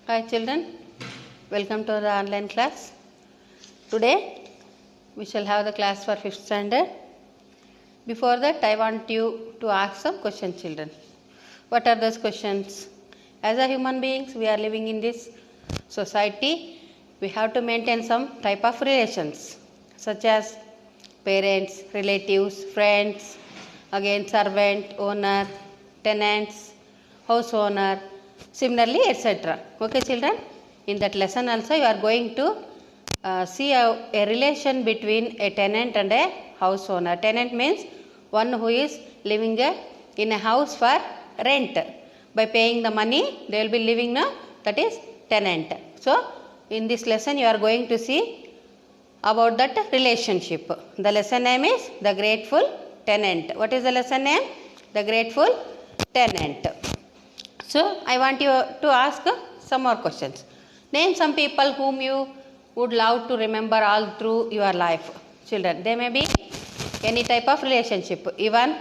Hi children, welcome to the online class. Today we shall have the class for 5th standard. Before that I want you to ask some questions, children. What are those questions? As a human beings we are living in this society. We have to maintain some type of relations such as parents, relatives, friends, again servant, owner, tenants, house owner, similarly etc. Okay children, in that lesson also you are going to see a relation between a tenant and a house owner. Tenant means one who is living in a house for rent. By paying the money they will be living now, that is tenant. So in this lesson you are going to see about that relationship. The lesson name is The Grateful Tenant. What is the lesson name? The Grateful Tenant. So I want you to ask some more questions. Name some people whom you would love to remember all through your life. Children, they may be any type of relationship. Even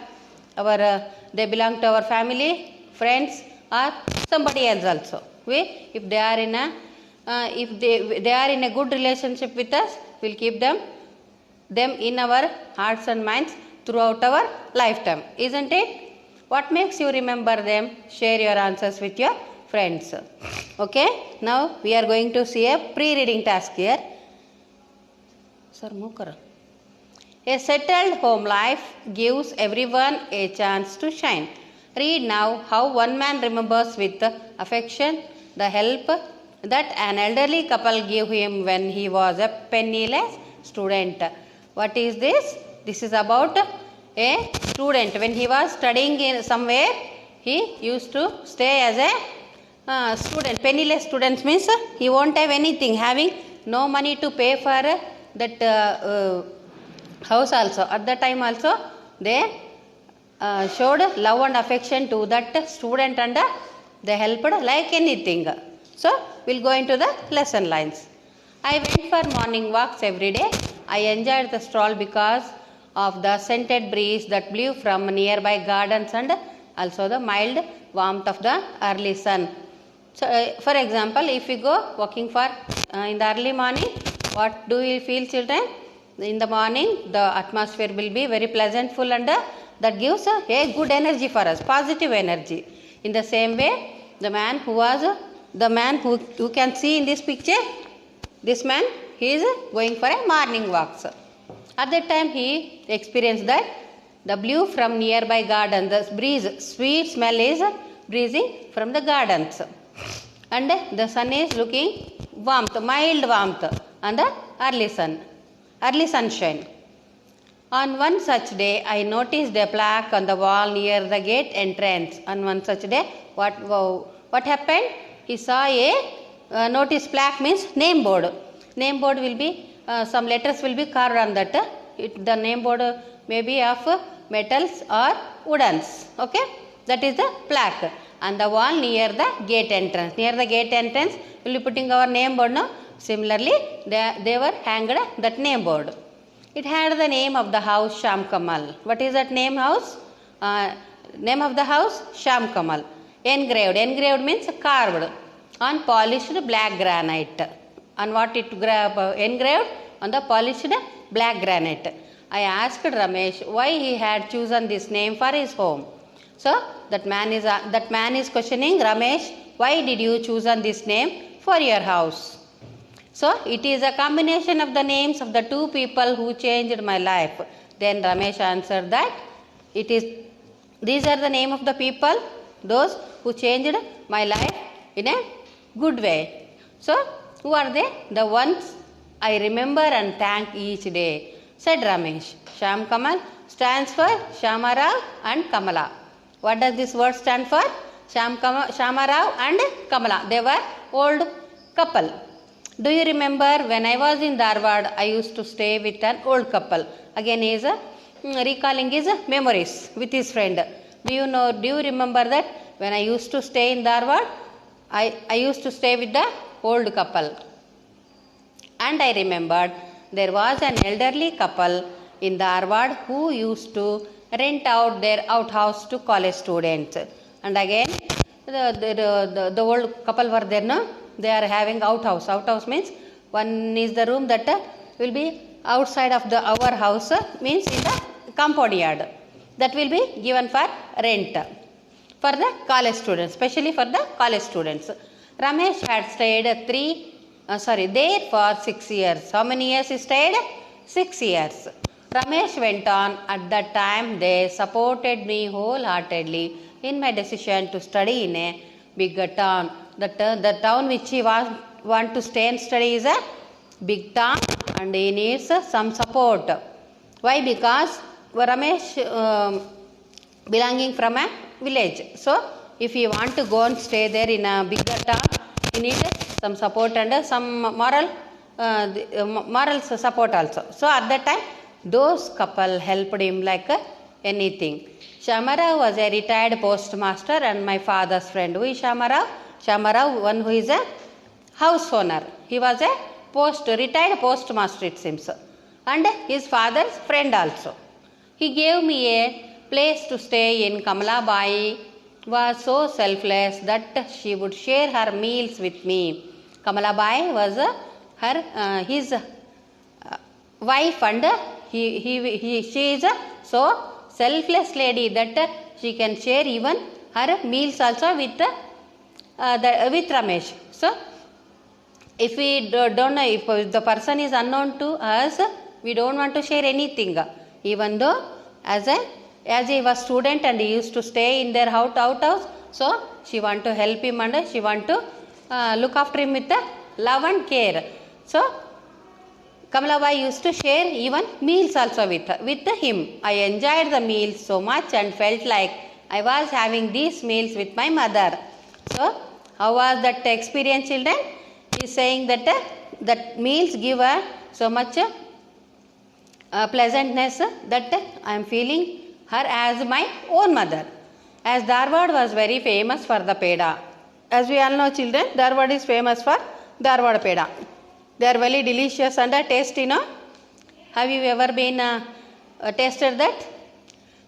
they belong to our family, friends, or somebody else also. If they are in a good relationship with us, we'll keep them in our hearts and minds throughout our lifetime, isn't it? What makes you remember them? Share your answers with your friends. Okay, now we are going to see a pre-reading task here. Sir, move karo. A settled home life gives everyone a chance to shine. Read now how one man remembers with affection the help that an elderly couple gave him when he was a penniless student. What is this? This is about a student. When he was studying in somewhere, he used to stay as a student. Penniless students means he won't have anything, having no money to pay for that house also. At that time also they showed love and affection to that student and they helped like anything. So we'll go into the lesson lines. I went for morning walks every day. I enjoyed the stroll because of the scented breeze that blew from nearby gardens and also the mild warmth of the early sun. So for example, if we go walking for in the early morning, what do you feel, children? In the morning the atmosphere will be very pleasantful and that gives a good energy for us, positive energy. In the same way, the man who can see in this picture, this man, he is going for a morning walks. At that time he experienced that the blew from nearby garden, the breeze, sweet smell is breezing from the gardens, and the sun is looking warmth, mild warmth, and the early sunshine. On one such day, I noticed a plaque on the wall near the gate entrance. On one such day, what happened? He saw a notice plaque means name board. Name board will be some letters will be carved on that. The name board may be of metals or woodens. Okay, that is the plaque. On the wall near the gate entrance. Near the gate entrance, we will be putting our name board. No? Similarly, they were hanged that name board. It had the name of the house Sham Kamal. What is that name house? Name of the house Sham Kamal. Engraved. Engraved means carved on polished black granite. On what it engraved? On the polished black granite. I asked Ramesh why he had chosen this name for his home. So that man is questioning Ramesh, why did you choose this name for your house? So it is a combination of the names of the two people who changed my life. Then Ramesh answered that these are the name of the people, those who changed my life in a good way. So who are they? The ones I remember and thank each day, said Ramesh. Sham Kamal stands for Shamarao and Kamala. What does this word stand for? Shamarao and Kamala. They were old couple. Do you remember when I was in Dharwad, I used to stay with an old couple. Again he is recalling his memories with his friend. Do you remember that when I used to stay in Dharwad, I used to stay with the old couple. And I remembered there was an elderly couple in Dharwad who used to rent out their outhouse to college students. And again the old couple were there, no? they are having outhouse. Outhouse means one is the room that will be outside of our house, means in the compound yard. That will be given for rent for the college students, especially for the college students. Ramesh had stayed there for 6 years. How many years he stayed? 6 years. Ramesh went on, at that time they supported me wholeheartedly in my decision to study in a bigger town. The town which he want to stay and study is a big town, and he needs some support. Why? Because Ramesh belonging from a village. So if you want to go and stay there in a bigger town, you need some support and some moral support also. So at that time, those couple helped him like anything. Shamarao was a retired postmaster and my father's friend. Who is Shamarao? Shamarao, one who is a house owner. He was a retired postmaster, it seems, and his father's friend also. He gave me a place to stay in. Kamalabai was so selfless that she would share her meals with me. Kamalabai was his wife, and she is a so selfless lady that she can share even her meals also with Ramesh. So if we don't know, if the person is unknown to us, we don't want to share anything. Even though as he was student and he used to stay in their outhouse, so she want to help him and she want to look after him with love and care. So Kamalabai used to share even meals also with him. I enjoyed the meals so much and felt like I was having these meals with my mother. So how was that experience, children? He is saying that meals give so much pleasantness that I am feeling her as my own mother. As Dharwad was very famous for the peda. As we all know, children, Dharwad is famous for Dharwad peda. They are very delicious and tasty, no? Have you ever been tasted that?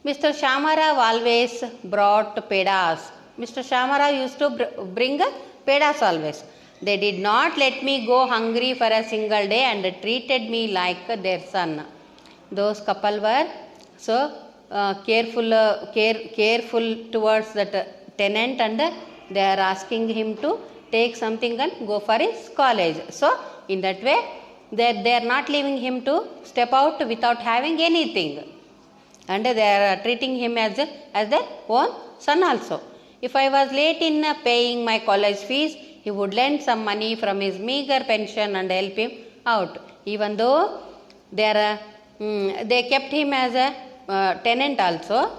Mr. Shamarao always brought pedas. Mr. Shamarao used to bring pedas always. They did not let me go hungry for a single day and treated me like their son. Those couple were so careful towards that tenant, and they are asking him to take something and go for his college. So in that way, they are not leaving him to step out without having anything, and they are treating him as their own son also. If I was late in paying my college fees, he would lend some money from his meager pension and help him out. Even though they kept him as a tenant also,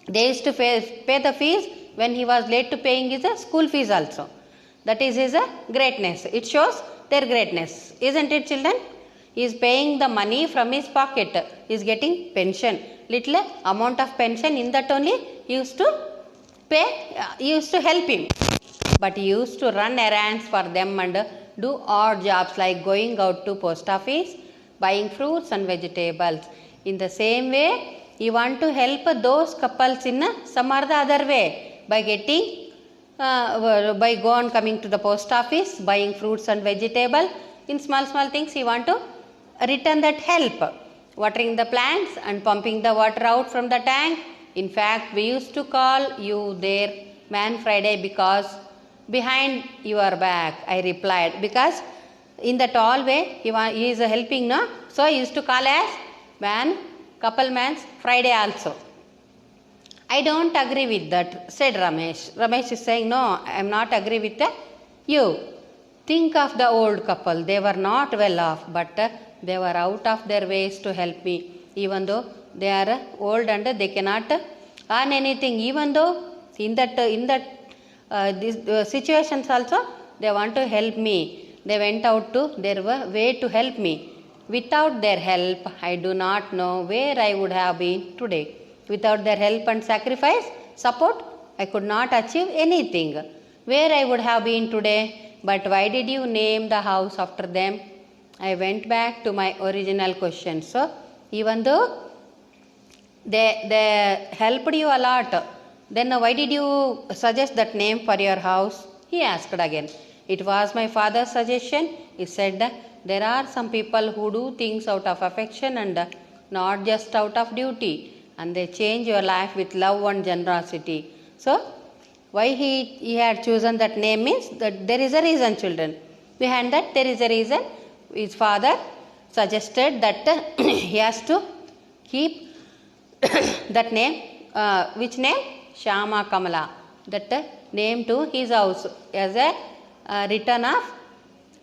they used to pay the fees when he was late to paying his school fees also. That is his greatness. It shows their greatness, isn't it, children? He is paying the money from his pocket. He is getting pension, little amount of pension. In that only he used to pay. He used to help him, but he used to run errands for them and do odd jobs like going out to post office, buying fruits and vegetables. In the same way, he want to help those couples in some or the other way by getting by coming to the post office, buying fruits and vegetable. In small things he want to return that help, watering the plants and pumping the water out from the tank. In fact, we used to call you there Man Friday because behind your back, I replied, because in the tall way he is helping, no? So he used to call as couple man's Friday also. I don't agree with that, said Ramesh. Ramesh is saying, no, I am not agree with you. Think of the old couple. They were not well off, but they were out of their ways to help me. Even though they are old and they cannot earn anything, even though in these situations also they want to help me. They went out to their way to help me. Without their help, I do not know where I would have been today. Without their help and sacrifice, support, I could not achieve anything. Where I would have been today, but why did you name the house after them? I went back to my original question. So, even though they helped you a lot, then why did you suggest that name for your house? He asked again. It was my father's suggestion. He said, there are some people who do things out of affection and not just out of duty, and they change your life with love and generosity. So, why he had chosen that name means that there is a reason, children. Behind that, there is a reason. His father suggested that he has to keep that name. Which name? Shyama Kamala. That name to his house as a return of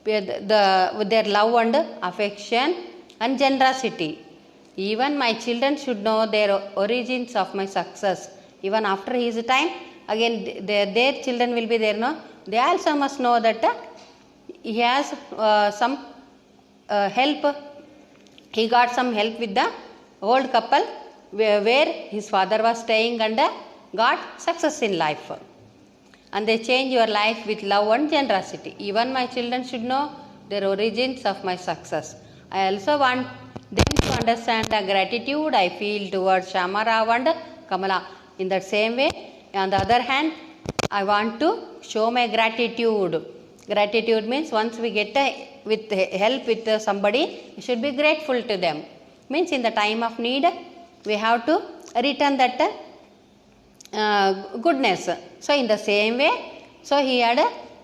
with their love and affection and generosity. Even my children should know their origins of my success. Even after his time, again their children will be there. No, they also must know that he has some help. He got some help with the old couple where his father was staying and got success in life. And they change your life with love and generosity. Even my children should know their origins of my success. I also want them to understand the gratitude I feel towards Shyama Rao and Kamala. In the same way, on the other hand, I want to show my gratitude. Gratitude means once we get with help with somebody, we should be grateful to them. Means in the time of need, we have to return that goodness. So in the same way, so he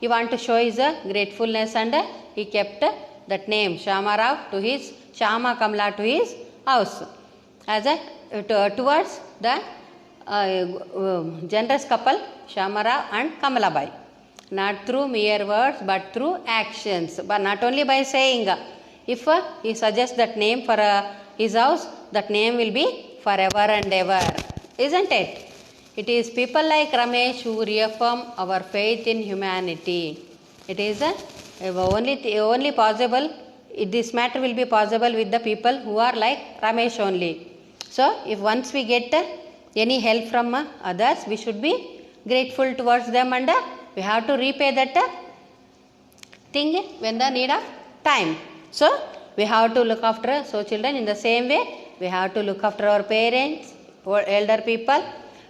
want to show his gratefulness and he kept that name Shyama Rao to his Shyama Kamala to his house as towards the generous couple Shyama Rao and Kamala Bai. Not through mere words but through actions. But not only by saying. If he suggests that name for his house, that name will be forever and ever. Isn't it? It is people like Ramesh who reaffirm our faith in humanity. It is only possible, this matter will be possible with the people who are like Ramesh only. So, if once we get any help from others, we should be grateful towards them and we have to repay that thing when the need of time. So, we have to look after, so children, in the same way, we have to look after our parents, or elder people,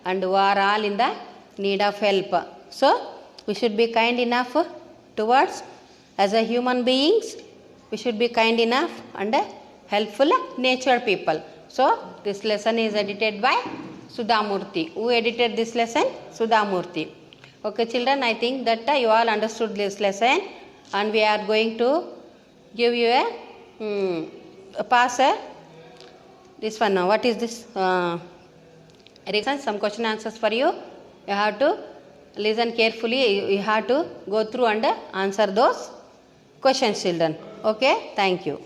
and who are all in the need of help. So, we should be kind enough towards, as a human beings, we should be kind enough and helpful natured people. So, this lesson is edited by Sudhamurthy. Who edited this lesson? Sudhamurthy. Okay, children, I think that you all understood this lesson, and we are going to give you a pass. This one now. What is this? Reason, some question answers for you. You have to listen carefully. You have to go through and answer those questions, children. Okay, thank you.